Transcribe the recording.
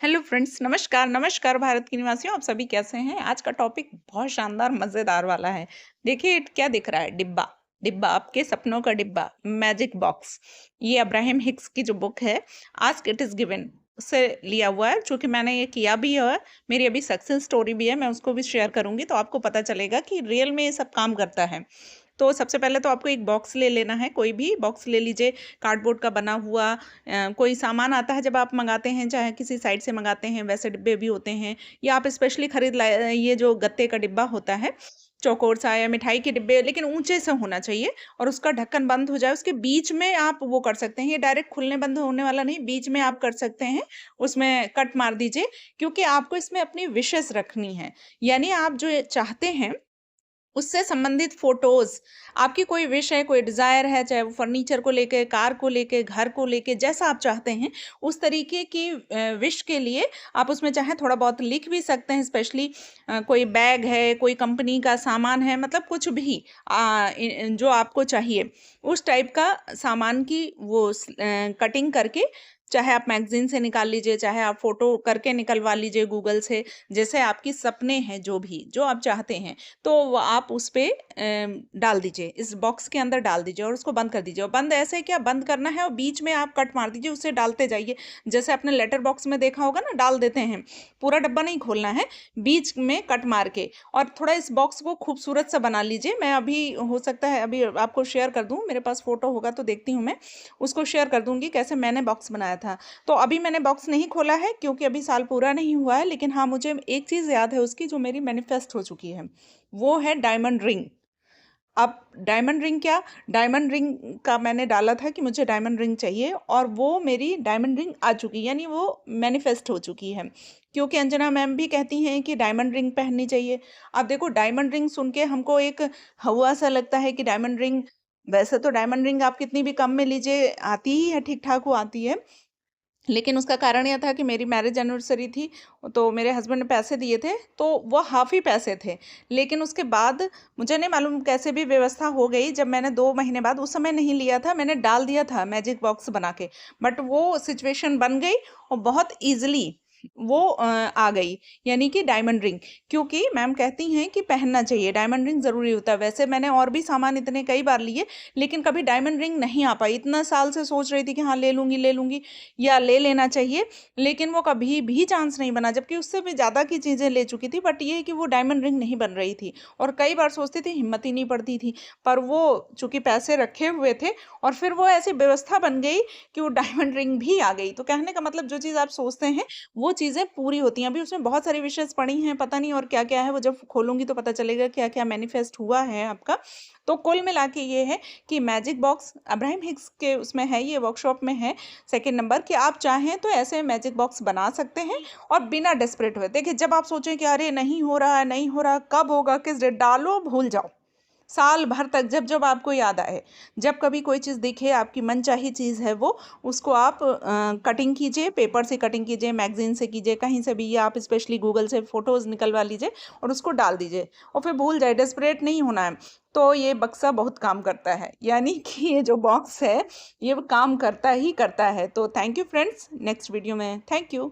Hello friends, नमस्कार नमस्कार भारत के निवासियों, आप सभी कैसे हैं। आज का टॉपिक बहुत शानदार मज़ेदार वाला है। देखिए क्या दिख रहा है। डिब्बा डिब्बा आपके सपनों का डिब्बा, मैजिक बॉक्स। ये अब्राहम हिक्स की जो बुक है, आस्क इट इज़ गिवन, उससे लिया हुआ है। चूँकि मैंने ये किया भी है, मेरी अभी सक्सेस स्टोरी भी है, मैं उसको भी शेयर करूँगी तो आपको पता चलेगा कि रियल में ये सब काम करता है। तो सबसे पहले तो आपको एक बॉक्स ले लेना है, कोई भी बॉक्स ले लीजिए, कार्डबोर्ड का बना हुआ। कोई सामान आता है जब आप मंगाते हैं, चाहे किसी साइट से मंगाते हैं, वैसे डिब्बे भी होते हैं, या आप स्पेशली खरीद लाए ये जो गत्ते का डिब्बा होता है, चौकोर सा, या मिठाई के डिब्बे, लेकिन ऊंचे से होना चाहिए और उसका ढक्कन बंद हो जाए। उसके बीच में आप वो कर सकते हैं, ये डायरेक्ट खुलने बंद होने वाला नहीं, बीच में आप कर सकते हैं, उसमें कट मार दीजिए। क्योंकि आपको इसमें अपनी विशेस रखनी है, यानी आप जो ये चाहते हैं उससे संबंधित फोटोज़, आपकी कोई विश है, कोई डिज़ायर है, चाहे वो फर्नीचर को लेके, कार को लेके, घर को लेके, जैसा आप चाहते हैं, उस तरीके की विश के लिए आप उसमें चाहे थोड़ा बहुत लिख भी सकते हैं। स्पेशली कोई बैग है, कोई कंपनी का सामान है, मतलब कुछ भी जो आपको चाहिए, उस टाइप का सामान की वो कटिंग करके, चाहे आप मैगज़ीन से निकाल लीजिए, चाहे आप फ़ोटो करके निकलवा लीजिए गूगल से, जैसे आपकी सपने हैं, जो भी, जो आप चाहते हैं, तो वो आप उस पे डाल दीजिए, इस बॉक्स के अंदर डाल दीजिए और उसको बंद कर दीजिए। और बंद ऐसे क्या बंद करना है, और बीच में आप कट मार दीजिए, उसे डालते जाइए। जैसे आपने लेटर बॉक्स में देखा होगा ना, डाल देते हैं, पूरा डब्बा नहीं खोलना है, बीच में कट मार के। और थोड़ा इस बॉक्स को खूबसूरत सा बना लीजिए। मैं अभी, हो सकता है अभी आपको शेयर कर दूँ, मेरे पास फ़ोटो होगा तो देखती हूँ, मैं उसको शेयर कर दूँगी कैसे मैंने बॉक्स बनाया था। तो अभी मैंने बॉक्स नहीं खोला है क्योंकि अभी साल पूरा नहीं हुआ है, लेकिन हाँ, मुझे एक चीज़ याद है उसकी, जो मेरी मैनिफेस्ट हो चुकी है, वो है डायमंड रिंग। अब डायमंड रिंग क्या, डायमंड रिंग का मैंने डाला था कि मुझे डायमंड रिंग चाहिए, और वो मेरी डायमंड रिंग आ चुकी है, यानी वो मैनिफेस्ट हो चुकी है। क्योंकि अंजना मैम भी कहती हैं कि डायमंड रिंग पहननी चाहिए। अब देखो, डायमंड रिंग सुन के हमको एक हवा सा लगता है कि डायमंड रिंग, वैसे तो डायमंड रिंग आप कितनी भी कम में लीजिए, आती ही है, ठीक ठाक वो आती है। लेकिन उसका कारण ये था कि मेरी मैरिज एनिवर्सरी थी, तो मेरे हस्बैंड ने पैसे दिए थे, तो वो हाफ़ ही पैसे थे। लेकिन उसके बाद मुझे नहीं मालूम कैसे भी व्यवस्था हो गई, जब मैंने 2 महीने बाद, उस समय नहीं लिया था, मैंने डाल दिया था मैजिक बॉक्स बना के। बट वो सिचुएशन बन गई और बहुत ईज़िली वो आ गई, यानी कि डायमंड रिंग। क्योंकि मैम कहती हैं कि पहनना चाहिए, डायमंड रिंग ज़रूरी होता है। वैसे मैंने और भी सामान इतने कई बार लिए, लेकिन कभी डायमंड रिंग नहीं आ पाई। इतना साल से सोच रही थी कि हाँ, ले लूँगी या ले लेना चाहिए, लेकिन वो कभी भी चांस नहीं बना, जबकि उससे भी ज़्यादा की चीज़ें ले चुकी थी। बट ये है कि वो डायमंड रिंग नहीं बन रही थी, और कई बार सोचती थी, हिम्मत ही नहीं पड़ती थी। पर वो चूँकि पैसे रखे हुए थे, और फिर वो ऐसी व्यवस्था बन गई कि वो डायमंड रिंग भी आ गई। तो कहने का मतलब, जो चीज़ आप सोचते हैं वो चीज़ें पूरी होती हैं। अभी उसमें बहुत सारी विशेज़ पड़ी हैं, पता नहीं और क्या-क्या है, वो जब खोलूँगी तो पता चलेगा क्या-क्या मैनिफेस्ट हुआ है आपका। तो कुल मिला के ये है कि मैजिक बॉक्स अब्राहम हिक्स के उसमें है, ये वर्कशॉप में है, सेकंड नंबर, कि आप चाहें तो ऐसे मैजिक बॉक्स बना सकते हैं, और बिना डेस्परेट हुए। देखिए, जब आप सोचें कि अरे नहीं हो रहा है, नहीं हो रहा, कब होगा, किस डेट, डालो, भूल जाओ। साल भर तक, जब जब आपको याद आए, जब कभी कोई चीज़ दिखे, आपकी मनचाही चीज़ है वो, उसको आप कटिंग कीजिए, पेपर से कटिंग कीजिए, मैगज़ीन से कीजिए, कहीं से भी, या आप स्पेशली गूगल से फ़ोटोज़ निकलवा लीजिए और उसको डाल दीजिए, और फिर भूल जाए, डेस्परेट नहीं होना है। तो ये बक्सा बहुत काम करता है, यानी कि ये जो बॉक्स है, ये काम करता ही करता है। तो thank you friends, next video में, थैंक यू।